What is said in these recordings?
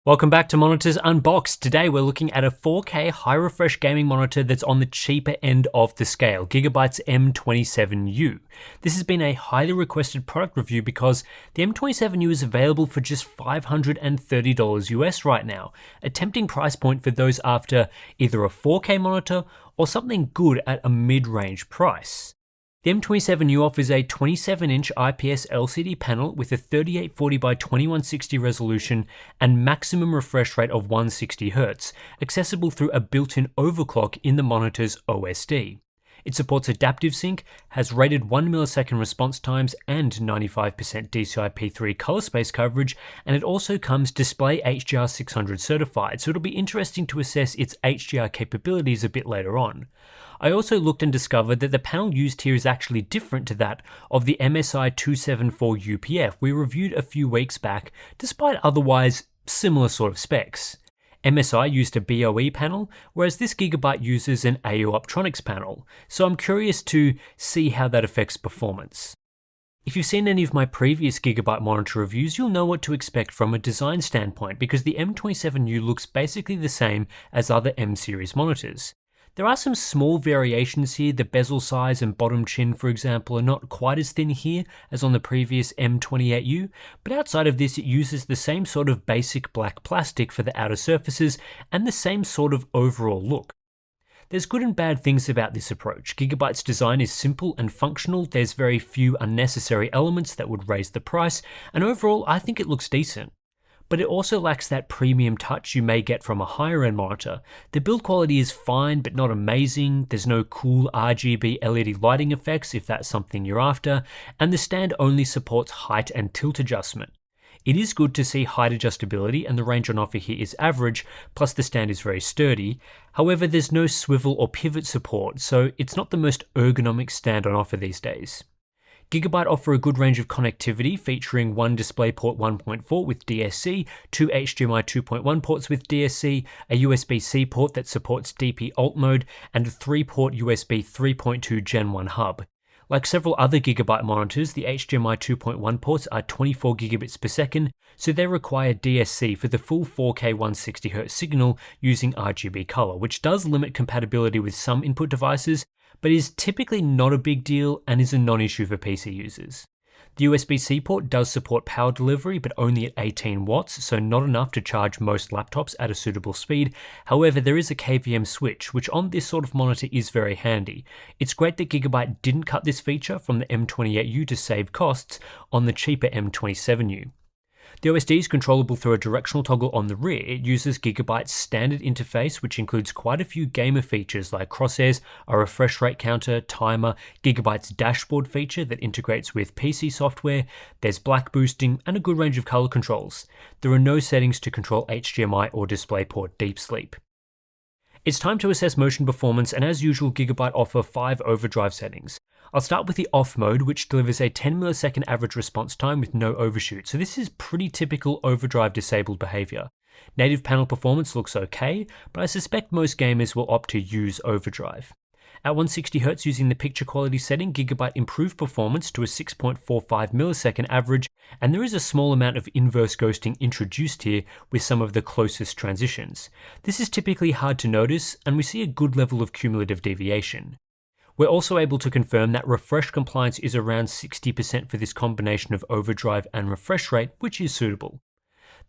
Welcome back to Monitors Unboxed. Today we're looking at a 4K high refresh gaming monitor that's on the cheaper end of the scale, Gigabyte's M27U. This has been a highly requested product review because the M27U is available for just $530 US right now, a tempting price point for those after either a 4K monitor or something good at a mid-range price. The M27U offers a 27-inch IPS LCD panel with a 3840 by 2160 resolution and maximum refresh rate of 160Hz, accessible through a built-in overclock in the monitor's OSD. It supports adaptive sync, has rated 1 millisecond response times and 95% DCI-P3 color space coverage, and it also comes Display HDR 600 certified, so it'll be interesting to assess its HDR capabilities a bit later on. I also looked and discovered that the panel used here is actually different to that of the MSI 274 UPF we reviewed a few weeks back, despite otherwise similar sort of specs. MSI used a BOE panel, whereas this Gigabyte uses an AU Optronics panel, so I'm curious to see how that affects performance. If you've seen any of my previous Gigabyte monitor reviews, you'll know what to expect from a design standpoint because the M27U looks basically the same as other M-series monitors. There are some small variations here. The bezel size and bottom chin, for example, are not quite as thin here as on the previous M28U, but outside of this it uses the same sort of basic black plastic for the outer surfaces and the same sort of overall look. There's good and bad things about this approach. Gigabyte's design is simple and functional, there's very few unnecessary elements that would raise the price, and overall I think it looks decent. But it also lacks that premium touch you may get from a higher end monitor. The build quality is fine but not amazing, there's no cool RGB LED lighting effects if that's something you're after, and the stand only supports height and tilt adjustment. It is good to see height adjustability and the range on offer here is average, plus the stand is very sturdy. However, there's no swivel or pivot support, so it's not the most ergonomic stand on offer these days. Gigabyte offer a good range of connectivity featuring one DisplayPort 1.4 with DSC, two HDMI 2.1 ports with DSC, a USB-C port that supports DP Alt mode, and a 3-port USB 3.2 Gen 1 hub. Like several other Gigabyte monitors, the HDMI 2.1 ports are 24 gigabits per second, so they require DSC for the full 4K 160Hz signal using RGB color, which does limit compatibility with some input devices, but is typically not a big deal and is a non-issue for PC users. The USB-C port does support power delivery, but only at 18 watts, so not enough to charge most laptops at a suitable speed. However, there is a KVM switch, which on this sort of monitor is very handy. It's great that Gigabyte didn't cut this feature from the M28U to save costs on the cheaper M27U. The OSD is controllable through a directional toggle on the rear. It uses Gigabyte's standard interface, which includes quite a few gamer features like crosshairs, a refresh rate counter, timer, Gigabyte's dashboard feature that integrates with PC software, there's black boosting, and a good range of color controls. There are no settings to control HDMI or DisplayPort deep sleep. It's time to assess motion performance, and as usual, Gigabyte offer 5 overdrive settings. I'll start with the off mode, which delivers a 10 millisecond average response time with no overshoot, so this is pretty typical overdrive disabled behavior. Native panel performance looks okay, but I suspect most gamers will opt to use overdrive. At 160Hz using the picture quality setting, Gigabyte improved performance to a 6.45 millisecond average, and there is a small amount of inverse ghosting introduced here with some of the closest transitions. This is typically hard to notice, and we see a good level of cumulative deviation. We're also able to confirm that refresh compliance is around 60% for this combination of overdrive and refresh rate, which is suitable.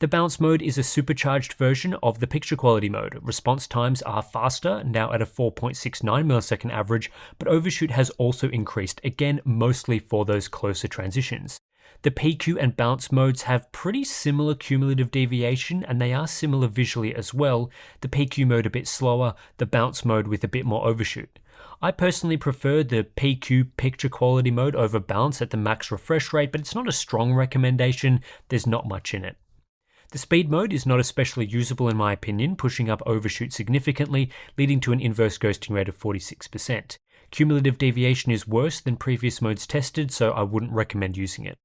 The bounce mode is a supercharged version of the picture quality mode. Response times are faster, now at a 4.69 millisecond average, but overshoot has also increased, again mostly for those closer transitions. The PQ and bounce modes have pretty similar cumulative deviation, and they are similar visually as well, the PQ mode a bit slower, the bounce mode with a bit more overshoot. I personally prefer the PQ picture quality mode over bounce at the max refresh rate, but it's not a strong recommendation, there's not much in it. The speed mode is not especially usable in my opinion, pushing up overshoot significantly, leading to an inverse ghosting rate of 46%. Cumulative deviation is worse than previous modes tested, so I wouldn't recommend using it.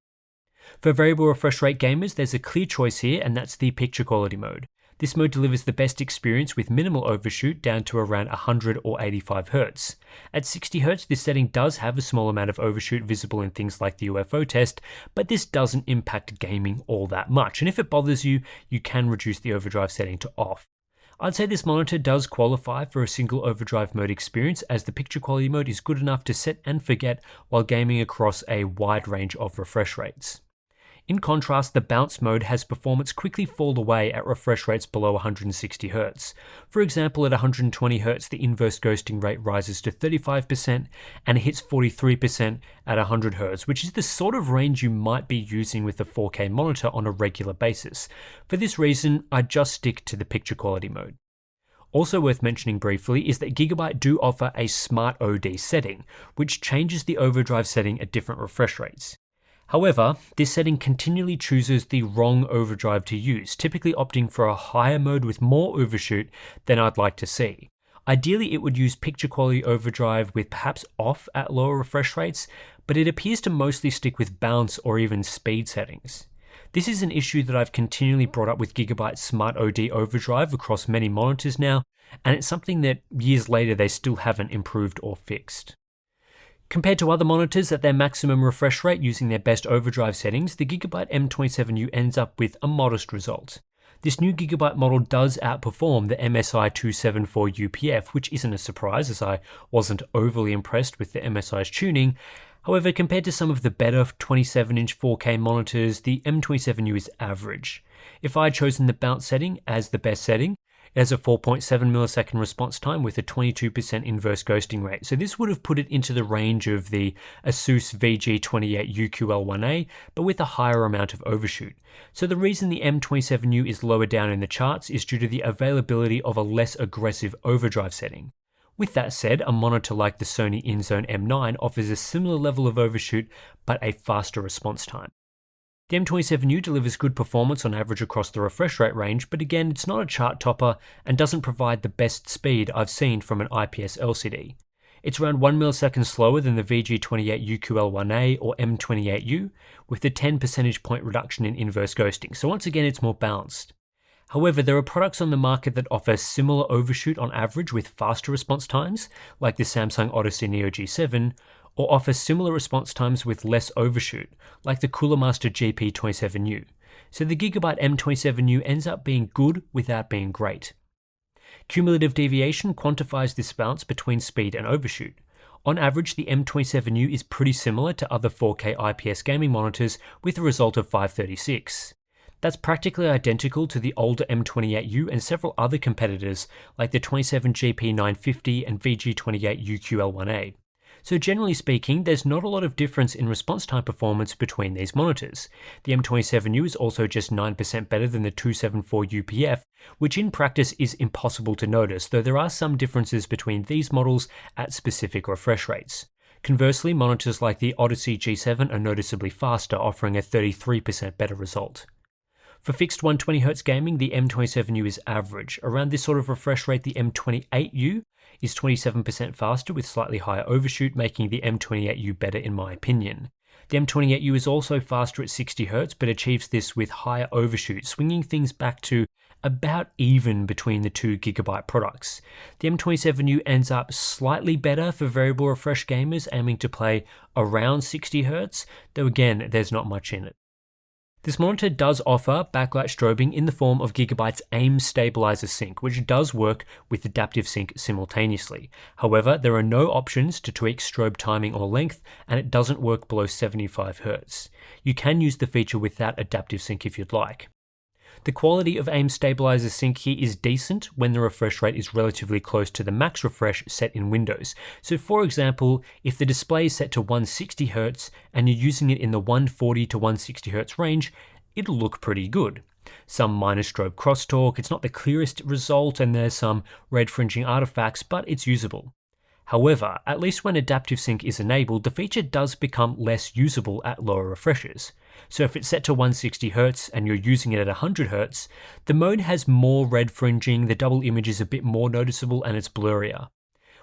For variable refresh rate gamers, there's a clear choice here, and that's the picture quality mode. This mode delivers the best experience with minimal overshoot down to around 100 or 85 Hz. At 60 Hz, this setting does have a small amount of overshoot visible in things like the UFO test, but this doesn't impact gaming all that much, and if it bothers you, you can reduce the overdrive setting to off. I'd say this monitor does qualify for a single overdrive mode experience, as the picture quality mode is good enough to set and forget while gaming across a wide range of refresh rates. In contrast, the bounce mode has performance quickly fall away at refresh rates below 160 Hz. For example, at 120 Hz, the inverse ghosting rate rises to 35% and hits 43% at 100 Hz, which is the sort of range you might be using with a 4K monitor on a regular basis. For this reason, I just stick to the picture quality mode. Also worth mentioning briefly is that Gigabyte do offer a Smart OD setting, which changes the overdrive setting at different refresh rates. However, this setting continually chooses the wrong overdrive to use, typically opting for a higher mode with more overshoot than I'd like to see. Ideally, it would use picture quality overdrive with perhaps off at lower refresh rates, but it appears to mostly stick with bounce or even speed settings. This is an issue that I've continually brought up with Gigabyte's Smart OD overdrive across many monitors now, and it's something that years later they still haven't improved or fixed. Compared to other monitors at their maximum refresh rate using their best overdrive settings, the Gigabyte M27U ends up with a modest result. This new Gigabyte model does outperform the MSI 274 UPF, which isn't a surprise as I wasn't overly impressed with the MSI's tuning. However, compared to some of the better 27-inch 4K monitors, the M27U is average. If I had chosen the bounce setting as the best setting, it has a 4.7 millisecond response time with a 22% inverse ghosting rate. So this would have put it into the range of the Asus VG28 UQL1A, but with a higher amount of overshoot. So the reason the M27U is lower down in the charts is due to the availability of a less aggressive overdrive setting. With that said, a monitor like the Sony InZone M9 offers a similar level of overshoot, but a faster response time. The M27U delivers good performance on average across the refresh rate range, but again, it's not a chart topper and doesn't provide the best speed I've seen from an IPS LCD. It's around 1 millisecond slower than the VG28 UQL1A or M28U, with a 10 percentage point reduction in inverse ghosting, so once again it's more balanced. However, there are products on the market that offer similar overshoot on average with faster response times, like the Samsung Odyssey Neo G7, or offer similar response times with less overshoot, like the Cooler Master GP27U. So the Gigabyte M27U ends up being good without being great. Cumulative deviation quantifies this balance between speed and overshoot. On average, the M27U is pretty similar to other 4K IPS gaming monitors with a result of 536. That's practically identical to the older M28U and several other competitors like the 27GP950 and VG28 UQL1A. So generally speaking, there's not a lot of difference in response time performance between these monitors. The M27U is also just 9% better than the 274 UPF, which in practice is impossible to notice, though there are some differences between these models at specific refresh rates. Conversely, monitors like the Odyssey G7 are noticeably faster, offering a 33% better result. For fixed 120Hz gaming, the M27U is average. Around this sort of refresh rate, the M28U is 27% faster with slightly higher overshoot, making the M28U better in my opinion. The M28U is also faster at 60Hz, but achieves this with higher overshoot, swinging things back to about even between the two Gigabyte products. The M27U ends up slightly better for variable refresh gamers aiming to play around 60Hz, though again, there's not much in it. This monitor does offer backlight strobing in the form of Gigabyte's AIM stabilizer sync, which does work with adaptive sync simultaneously. However, there are no options to tweak strobe timing or length, and it doesn't work below 75 Hz. You can use the feature without adaptive sync if you'd like. The quality of AIM stabilizer sync here is decent when the refresh rate is relatively close to the max refresh set in Windows. So for example, if the display is set to 160Hz and you're using it in the 140 to 160Hz range, it'll look pretty good. Some minor strobe crosstalk, it's not the clearest result and there's some red fringing artifacts, but it's usable. However, at least when adaptive sync is enabled, the feature does become less usable at lower refreshes. So if it's set to 160Hz and you're using it at 100Hz, the mode has more red fringing, the double image is a bit more noticeable and it's blurrier.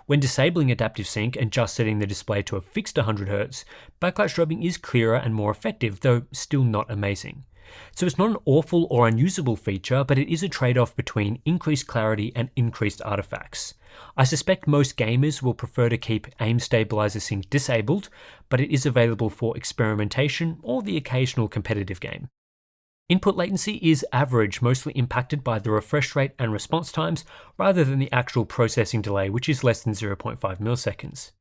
When disabling adaptive sync and just setting the display to a fixed 100Hz, backlight strobing is clearer and more effective, though still not amazing. So it's not an awful or unusable feature, but it is a trade-off between increased clarity and increased artifacts. I suspect most gamers will prefer to keep aim stabilizer sync disabled, but it is available for experimentation or the occasional competitive game. Input latency is average, mostly impacted by the refresh rate and response times, rather than the actual processing delay, which is less than 0.5 milliseconds.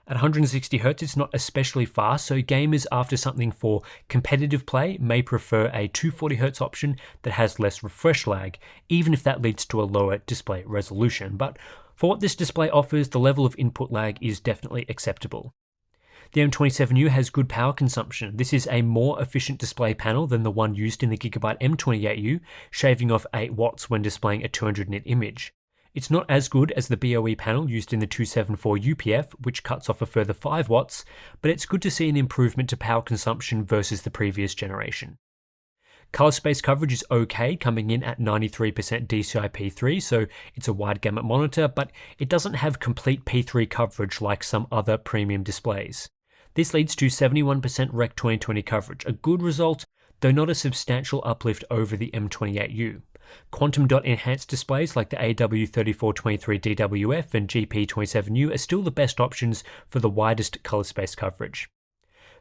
At 160Hz, it's not especially fast, so gamers after something for competitive play may prefer a 240Hz option that has less refresh lag, even if that leads to a lower display resolution. But for what this display offers, the level of input lag is definitely acceptable. The M27U has good power consumption. This is a more efficient display panel than the one used in the Gigabyte M28U, shaving off 8 watts when displaying a 200 nit image. It's not as good as the BOE panel used in the 274 UPF, which cuts off a further 5 watts, but it's good to see an improvement to power consumption versus the previous generation. Color space coverage is okay, coming in at 93% DCI P3, so it's a wide gamut monitor, but it doesn't have complete P3 coverage like some other premium displays. This leads to 71% Rec 2020 coverage, a good result, though not a substantial uplift over the M28U. Quantum dot enhanced displays like the AW3423 DWF and GP27U are still the best options for the widest color space coverage.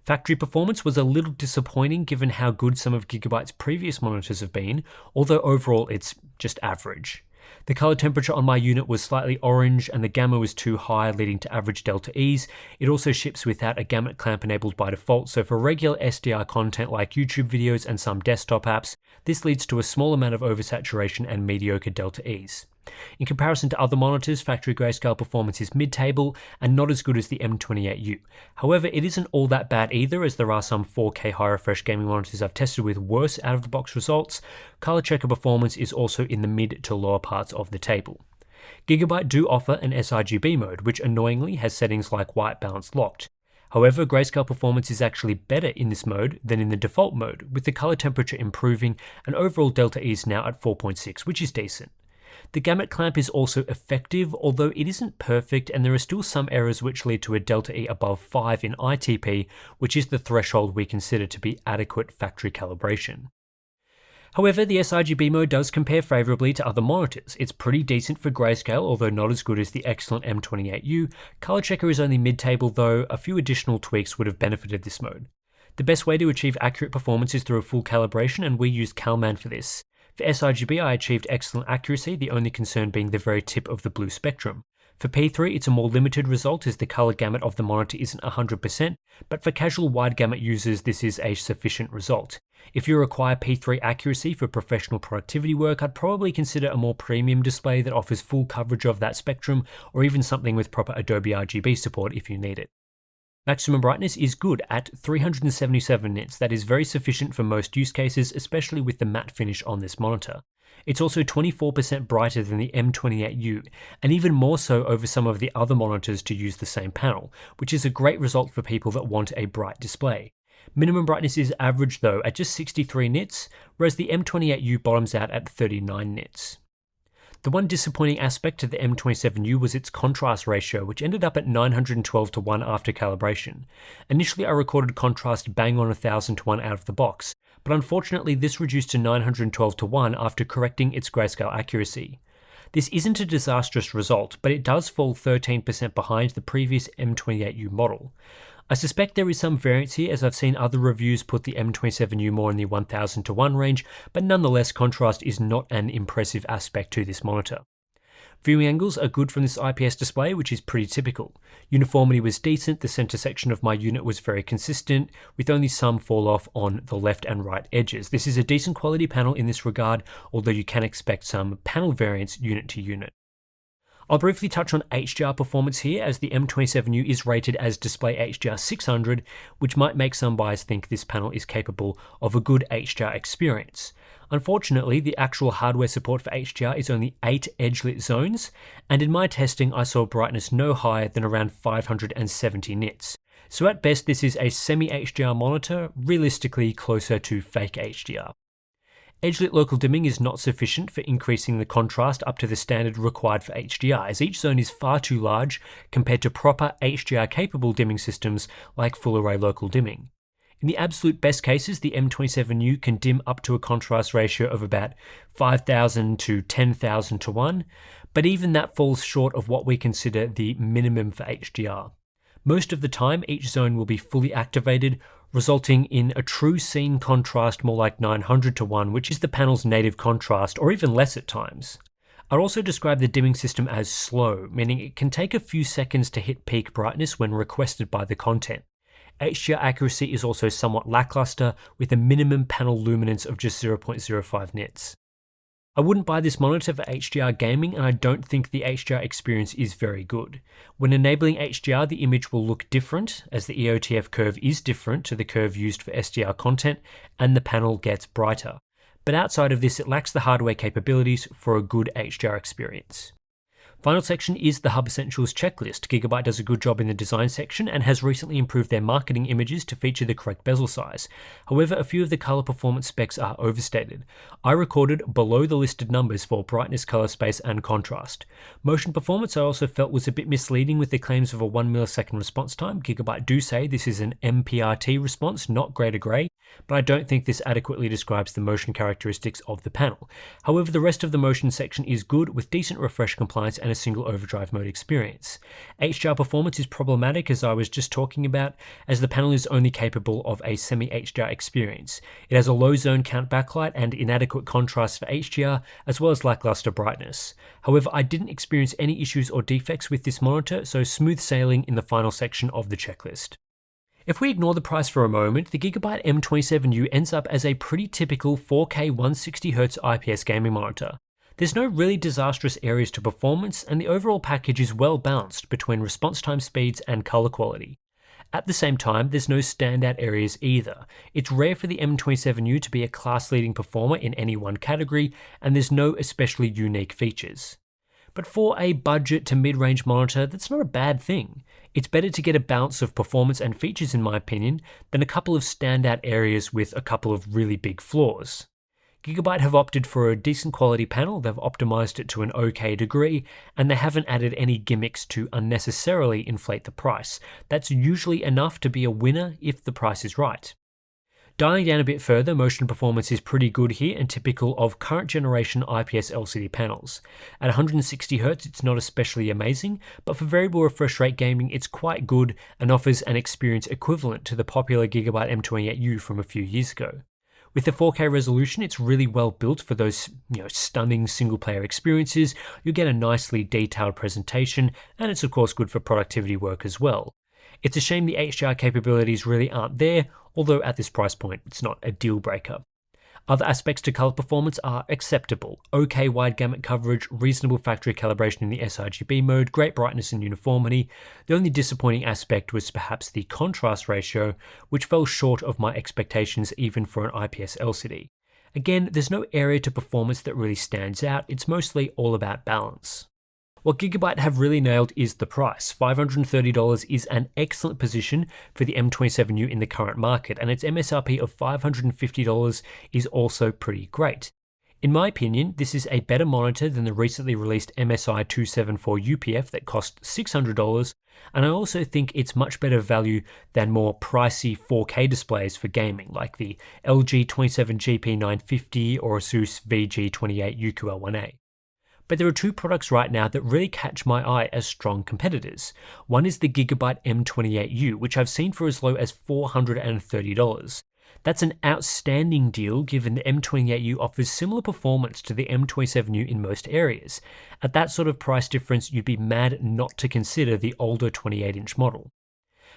Factory performance was a little disappointing given how good some of Gigabyte's previous monitors have been, although overall it's just average. The color temperature on my unit was slightly orange and the gamma was too high, leading to average delta E's. It also ships without a gamut clamp enabled by default, so for regular SDR content like YouTube videos and some desktop apps, this leads to a small amount of oversaturation and mediocre delta E's. In comparison to other monitors, factory grayscale performance is mid-table and not as good as the M28U. However, it isn't all that bad either, as there are some 4K high refresh gaming monitors I've tested with worse out-of-the-box results. Color checker performance is also in the mid to lower parts of the table. Gigabyte do offer an sRGB mode, which annoyingly has settings like white balance locked. However, grayscale performance is actually better in this mode than in the default mode, with the color temperature improving and overall delta E is now at 4.6, which is decent. The gamut clamp is also effective, although it isn't perfect and there are still some errors which lead to a delta E above 5 in ITP, which is the threshold we consider to be adequate factory calibration. However, the sRGB mode does compare favourably to other monitors. It's pretty decent for grayscale, although not as good as the excellent M28U. Color checker is only mid-table though, a few additional tweaks would have benefited this mode. The best way to achieve accurate performance is through a full calibration, and we used CalMan for this. For sRGB, I achieved excellent accuracy, the only concern being the very tip of the blue spectrum. For P3, it's a more limited result as the color gamut of the monitor isn't 100%, but for casual wide gamut users, this is a sufficient result. If you require P3 accuracy for professional productivity work, I'd probably consider a more premium display that offers full coverage of that spectrum, or even something with proper Adobe RGB support if you need it. Maximum brightness is good at 377 nits. That is very sufficient for most use cases, especially with the matte finish on this monitor. It's also 24% brighter than the M28U, and even more so over some of the other monitors to use the same panel, which is a great result for people that want a bright display. Minimum brightness is average though at just 63 nits, whereas the M28U bottoms out at 39 nits. The one disappointing aspect to the M27U was its contrast ratio, which ended up at 912:1 after calibration. Initially I recorded contrast bang on 1000:1 out of the box, but unfortunately this reduced to 912:1 after correcting its grayscale accuracy. This isn't a disastrous result, but it does fall 13% behind the previous M28U model. I suspect there is some variance here, as I've seen other reviews put the M27U more in the 1000:1 range, but nonetheless contrast is not an impressive aspect to this monitor. Viewing angles are good from this IPS display, which is pretty typical. Uniformity was decent, the center section of my unit was very consistent, with only some fall off on the left and right edges. This is a decent quality panel in this regard, although you can expect some panel variance unit to unit. I'll briefly touch on HDR performance here, as the M27U is rated as display HDR 600, which might make some buyers think this panel is capable of a good HDR experience. Unfortunately, the actual hardware support for HDR is only 8 edge-lit zones, and in my testing I saw brightness no higher than around 570 nits. So at best this is a semi-HDR monitor, realistically closer to fake HDR. Edge-lit local dimming is not sufficient for increasing the contrast up to the standard required for HDR, as each zone is far too large compared to proper HDR-capable dimming systems like full-array local dimming. In the absolute best cases, the M27U can dim up to a contrast ratio of about 5,000 to 10,000 to 1, but even that falls short of what we consider the minimum for HDR. Most of the time, each zone will be fully activated, resulting in a true scene contrast more like 900 to 1, which is the panel's native contrast, or even less at times. I'd also describe the dimming system as slow, meaning it can take a few seconds to hit peak brightness when requested by the content. HDR accuracy is also somewhat lackluster, with a minimum panel luminance of just 0.05 nits. I wouldn't buy this monitor for HDR gaming, and I don't think the HDR experience is very good. When enabling HDR, the image will look different, as the EOTF curve is different to the curve used for SDR content, and the panel gets brighter. But outside of this, it lacks the hardware capabilities for a good HDR experience. Final section is the Hub Essentials checklist. Gigabyte does a good job in the design section and has recently improved their marketing images to feature the correct bezel size. However, a few of the color performance specs are overstated. I recorded below the listed numbers for brightness, color space, and contrast. Motion performance I also felt was a bit misleading with the claims of a 1 millisecond response time. Gigabyte do say this is an MPRT response, not gray to gray, but I don't think this adequately describes the motion characteristics of the panel. However, the rest of the motion section is good, with decent refresh compliance and a single overdrive mode experience. HDR performance is problematic, as I was just talking about, as the panel is only capable of a semi-HDR experience. It has a low zone count backlight and inadequate contrast for HDR, as well as lackluster brightness. However, I didn't experience any issues or defects with this monitor, so smooth sailing in the final section of the checklist. If we ignore the price for a moment, the Gigabyte M27U ends up as a pretty typical 4K 160Hz IPS gaming monitor. There's no really disastrous areas to performance, and the overall package is well balanced between response time speeds and color quality. At the same time, there's no standout areas either. It's rare for the M27U to be a class-leading performer in any one category, and there's no especially unique features. But for a budget to mid-range monitor, that's not a bad thing. It's better to get a balance of performance and features, in my opinion, than a couple of standout areas with a couple of really big flaws. Gigabyte have opted for a decent quality panel, they've optimized it to an okay degree, and they haven't added any gimmicks to unnecessarily inflate the price. That's usually enough to be a winner if the price is right. Dialing down a bit further, motion performance is pretty good here and typical of current generation IPS LCD panels. At 160Hz, it's not especially amazing, but for variable refresh rate gaming, it's quite good and offers an experience equivalent to the popular Gigabyte M28U from a few years ago. With the 4K resolution, it's really well built for those stunning single-player experiences. You'll get a nicely detailed presentation, and it's of course good for productivity work as well. It's a shame the HDR capabilities really aren't there, although at this price point, it's not a deal breaker. Other aspects to color performance are acceptable. Okay wide gamut coverage, reasonable factory calibration in the sRGB mode, great brightness and uniformity. The only disappointing aspect was perhaps the contrast ratio, which fell short of my expectations even for an IPS LCD. Again, there's no area to performance that really stands out, it's mostly all about balance. What Gigabyte have really nailed is the price. $530 is an excellent position for the M27U in the current market, and its MSRP of $550 is also pretty great. In my opinion, this is a better monitor than the recently released MSI 274 UPF that cost $600, and I also think it's much better value than more pricey 4K displays for gaming, like the LG 27GP950 or Asus VG28 UQL1A. But there are two products right now that really catch my eye as strong competitors. One is the Gigabyte M28U, which I've seen for as low as $430. That's an outstanding deal given the M28U offers similar performance to the M27U in most areas. At that sort of price difference, you'd be mad not to consider the older 28-inch model.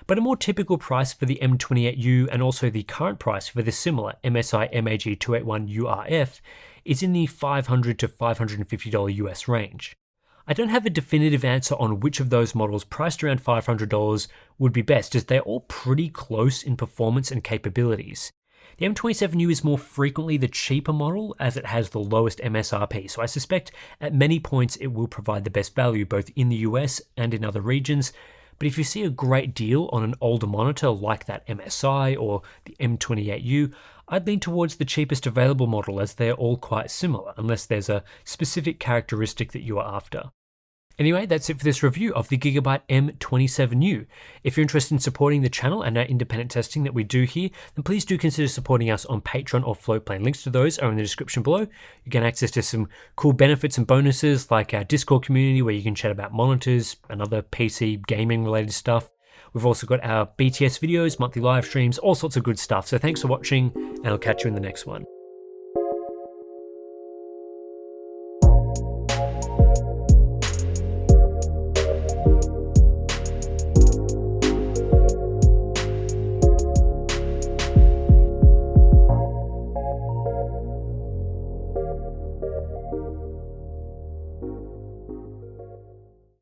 But a more typical price for the M28U and also the current price for the similar MSI MAG281 URF is in the $500 to $550 US range. I don't have a definitive answer on which of those models priced around $500 would be best, as they're all pretty close in performance and capabilities. The M27U is more frequently the cheaper model as it has the lowest MSRP, so I suspect at many points it will provide the best value both in the US and in other regions. But if you see a great deal on an older monitor like that MSI or the M28U, I'd lean towards the cheapest available model as they're all quite similar, unless there's a specific characteristic that you are after. Anyway, that's it for this review of the Gigabyte M27U. If you're interested in supporting the channel and our independent testing that we do here, then please do consider supporting us on Patreon or Floatplane. Links to those are in the description below. You get access to some cool benefits and bonuses like our Discord community where you can chat about monitors and other PC gaming related stuff. We've also got our BTS videos, monthly live streams, all sorts of good stuff. So thanks for watching, and I'll catch you in the next one.